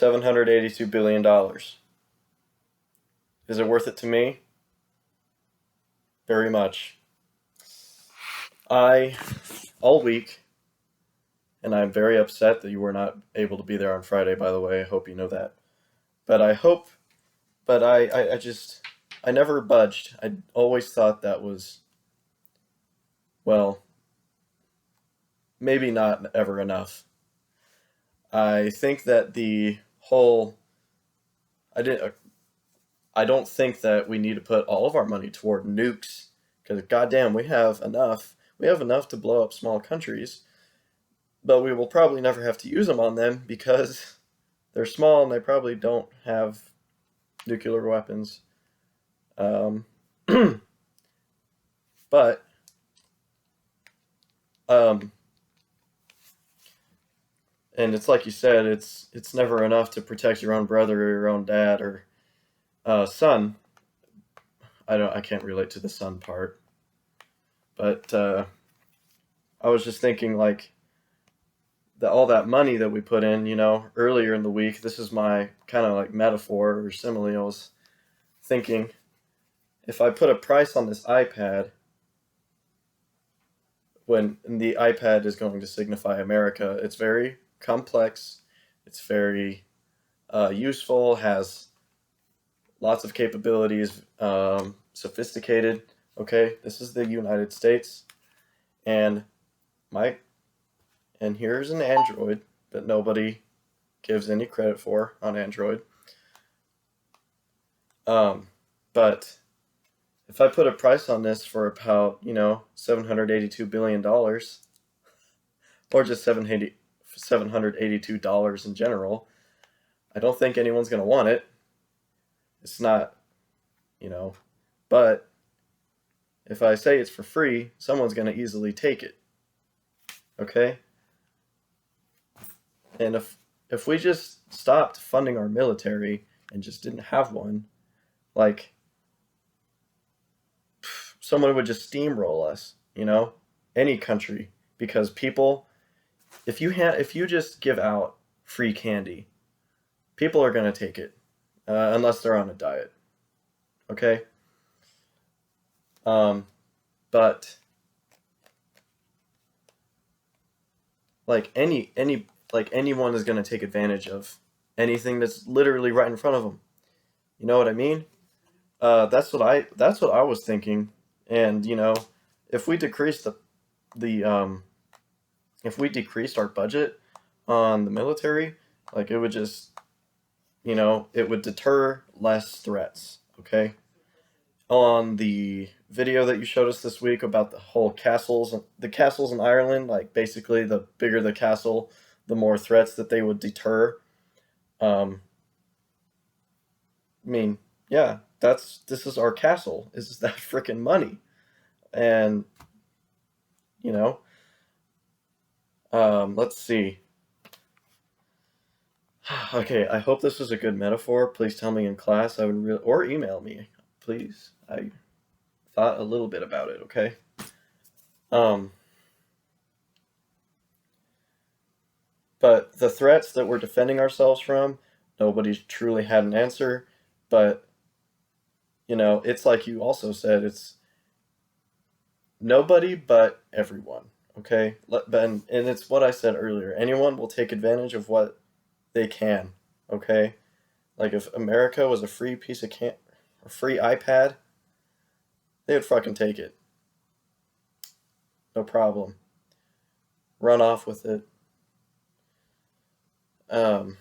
$782 billion. Is it worth it to me? Very much. All week, and I'm very upset that you were not able to be there on Friday, by the way. I hope you know that. But I never budged. I always thought that was, well, maybe not ever enough. I think that the whole, I didn't, I don't think that we need to put all of our money toward nukes, because goddamn, we have enough. We have enough to blow up small countries, but we will probably never have to use them on them because they're small and they probably don't have nuclear weapons. Um, but um, and it's like you said, it's never enough to protect your own brother or your own dad or son. I can't relate to the son part, but I was just thinking like all that money that we put in, earlier in the week. This is my kind of like metaphor or simile. I was thinking if I put a price on this iPad, when the iPad is going to signify America, it's very complex, it's very useful, has lots of capabilities, sophisticated. Okay, this is the United States, and my and here's an Android that nobody gives any credit for on Android. But if I put a price on this for about, $782 billion, or just $782 in general, I don't think anyone's going to want it. It's not, but if I say it's for free, someone's going to easily take it. Okay? And if we just stopped funding our military and just didn't have one, like someone would just steamroll us, any country, because people, if you just give out free candy, people are going to take it, unless they're on a diet. Okay? But like anyone is going to take advantage of anything that's literally right in front of them. You know what I mean? That's what I was thinking. And if we decrease the if we decreased our budget on the military, like it would just it would deter less threats. Okay. On the video that you showed us this week about the castles in Ireland, like basically the bigger the castle, the more threats that they would deter. Um, I mean, yeah, this is our castle. This is that freaking money, and you know, let's see. Okay, I hope this is a good metaphor. Please tell me in class. Or email me, please. I thought a little bit about it. Okay. Um, but the threats that we're defending ourselves from, nobody truly had an answer. But it's like you also said. It's nobody but everyone. Okay. And it's what I said earlier. Anyone will take advantage of what they can. Okay. Like if America was a free a free iPad, they would fucking take it. No problem. Run off with it. Um,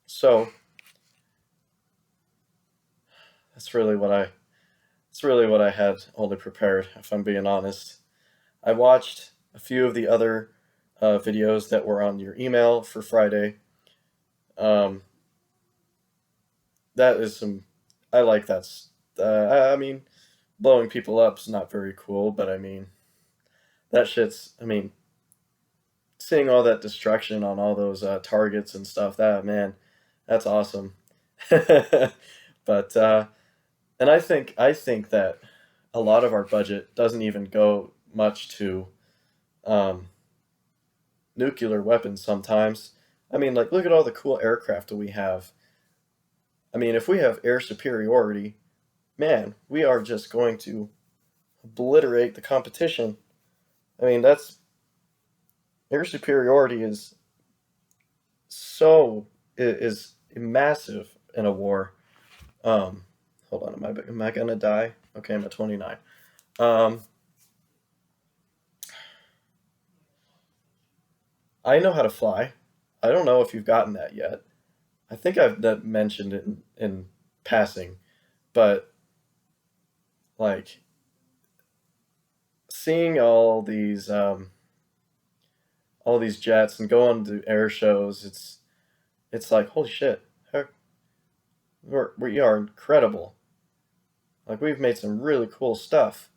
so that's really what I that's really what I had only prepared, if I'm being honest. I watched a few of the other videos that were on your email for Friday. Um, that is some. I like that. I mean, blowing people up is not very cool, but I mean, that shit's. I mean, seeing all that destruction on all those targets and stuff. That man, that's awesome. But and I think that a lot of our budget doesn't even go much to um, nuclear weapons sometimes. I mean, like, look at all the cool aircraft that we have. I mean, if we have air superiority, man, we are just going to obliterate the competition. I mean, that's air superiority so is massive in a war. Um, hold on, am I gonna die? Okay, I'm at 29. Um, I know how to fly. I don't know if you've gotten that yet. I think I've mentioned it in passing, but like seeing all these jets and going to air shows, it's like holy shit, we are incredible. Like we've made some really cool stuff.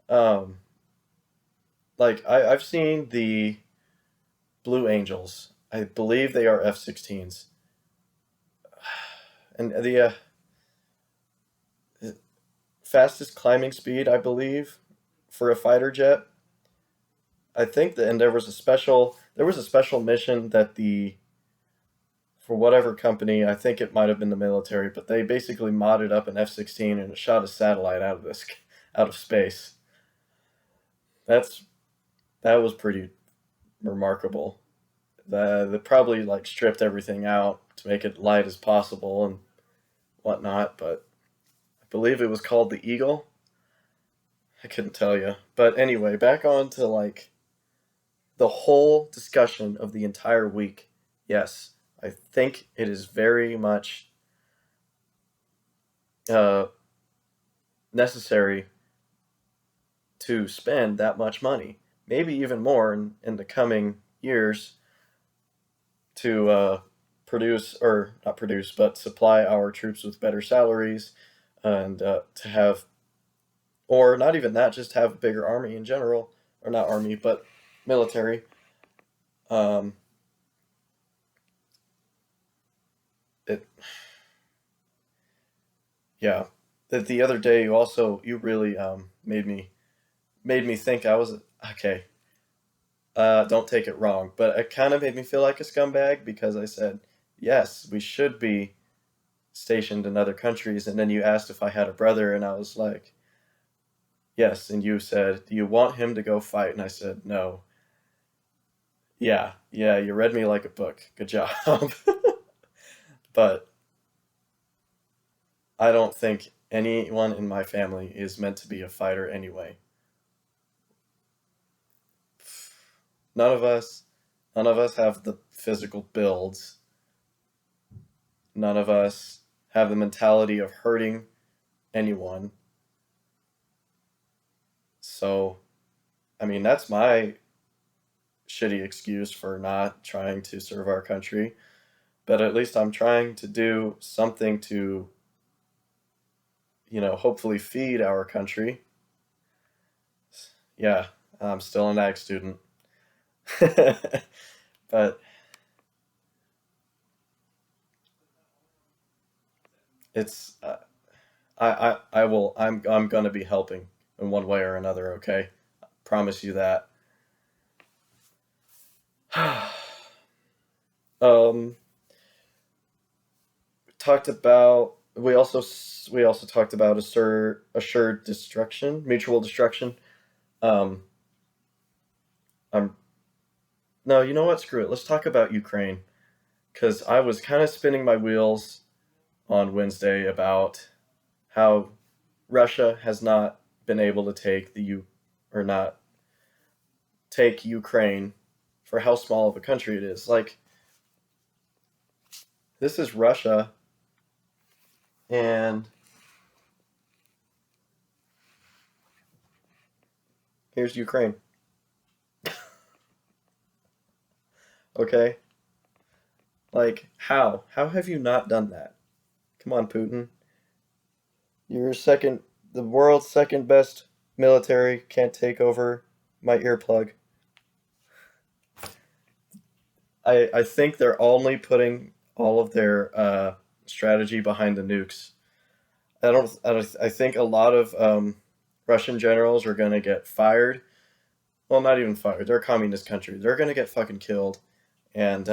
Um, like I've seen the Blue Angels. I believe they are F-16s, and the fastest climbing speed, I believe, for a fighter jet. I think that, and there was a special mission that the for whatever company, I think it might have been the military, but they basically modded up an F-16 and it shot a satellite out of space. That's that was pretty remarkable. They probably like stripped everything out to make it light as possible and whatnot, but I believe it was called the Eagle. I couldn't tell you. But anyway, back on to like the whole discussion of the entire week. Yes, I think it is very much uh, necessary to spend that much money, maybe even more in the coming years to produce, or not produce, but supply our troops with better salaries and to have, or not even that, just have a bigger army in general, or not army, but military. Um, it, yeah. The other day, you really made me think I was okay. Don't take it wrong, but it kind of made me feel like a scumbag because I said, yes, we should be stationed in other countries. And then you asked if I had a brother, and I was like, yes. And you said, do you want him to go fight? And I said, no. Yeah, yeah, you read me like a book. Good job. But I don't think anyone in my family is meant to be a fighter anyway. None of us, none of us have the physical builds. None of us have the mentality of hurting anyone. So, I mean, that's my shitty excuse for not trying to serve our country. But at least I'm trying to do something to, hopefully feed our country. Yeah, I'm still an ag student. But it's, I'm gonna be helping in one way or another, okay? Promise you that. um, talked about we also talked about assured destruction, mutual destruction. Um, I'm no, you know what? Screw it. Let's talk about Ukraine because I was kind of spinning my wheels on Wednesday about how Russia has not been able to take or not take Ukraine for how small of a country it is. Like this is Russia, and here's Ukraine. Okay, like how? How have you not done that? Come on, Putin. You're second, the world's second best military can't take over my earplug. I think they're only putting all of their strategy behind the nukes. I think a lot of Russian generals are going to get fired. Well, not even fired. They're a communist country. They're going to get fucking killed. And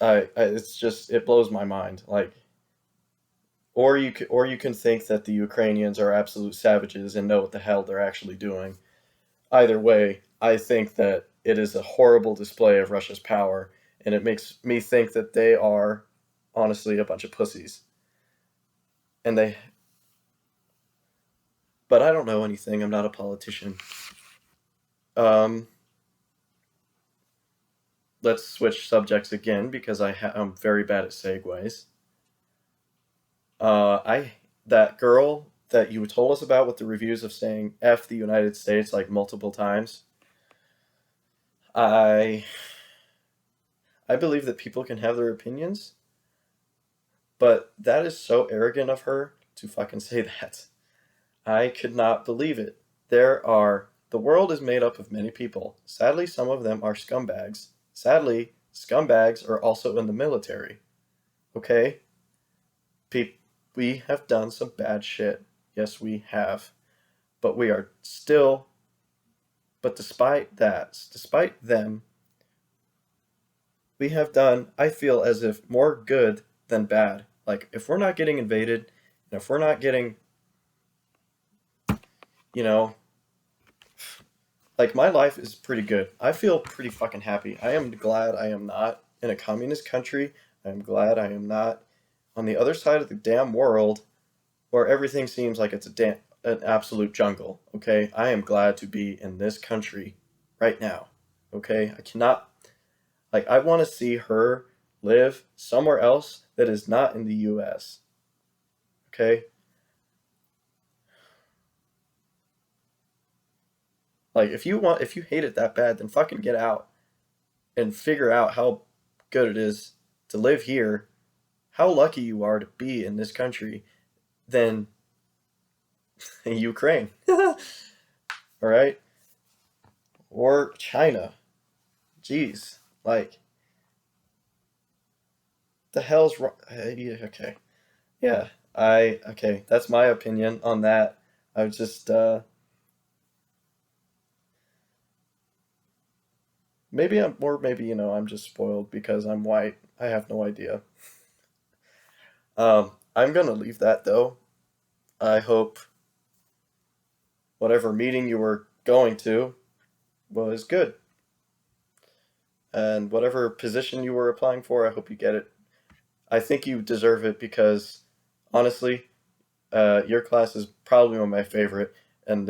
it's just it blows my mind. Like, or you can think that the Ukrainians are absolute savages and know what the hell they're actually doing. Either way, I think that it is a horrible display of Russia's power, and it makes me think that they are honestly a bunch of pussies. And they, but I don't know anything. I'm not a politician. Um, let's switch subjects again because I'm very bad at segues. I that girl that you told us about with the reviews of saying "f the United States" like multiple times. I I believe that people can have their opinions, but that is so arrogant of her to fucking say that. I could not believe it. The world is made up of many people. Sadly, some of them are scumbags. Sadly, scumbags are also in the military. Okay? Pe- we have done some bad shit. Yes, we have. But we are still, but despite them, we have done, I feel as if, more good than bad. Like, if we're not getting invaded, and if we're not getting, you know, like my life is pretty good. I feel pretty fucking happy. I am glad I am not in a communist country. I am glad I am not on the other side of the damn world where everything seems like it's an absolute jungle. Okay, I am glad to be in this country right now. Okay, I cannot like I want to see her live somewhere else that is not in the U.S. Okay, like if you hate it that bad, then fucking get out and figure out how good it is to live here, how lucky you are to be in this country than Ukraine. All right? Or China. Jeez. Like, the hell's wrong? Yeah, okay. Yeah. Okay. That's my opinion on that. I was just, maybe, I'm just spoiled because I'm white. I have no idea. I'm gonna leave that though. I hope whatever meeting you were going to was good. And whatever position you were applying for, I hope you get it. I think you deserve it because, honestly, your class is probably one of my favorite, and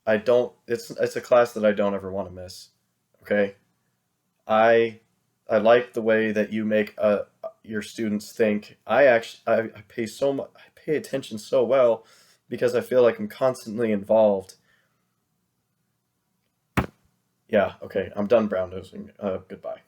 I don't. It's a class that I don't ever want to miss. Okay, I I like the way that you make your students think. I pay so much. I pay attention so well because I feel like I'm constantly involved. Yeah. Okay. I'm done brown nosing. Goodbye.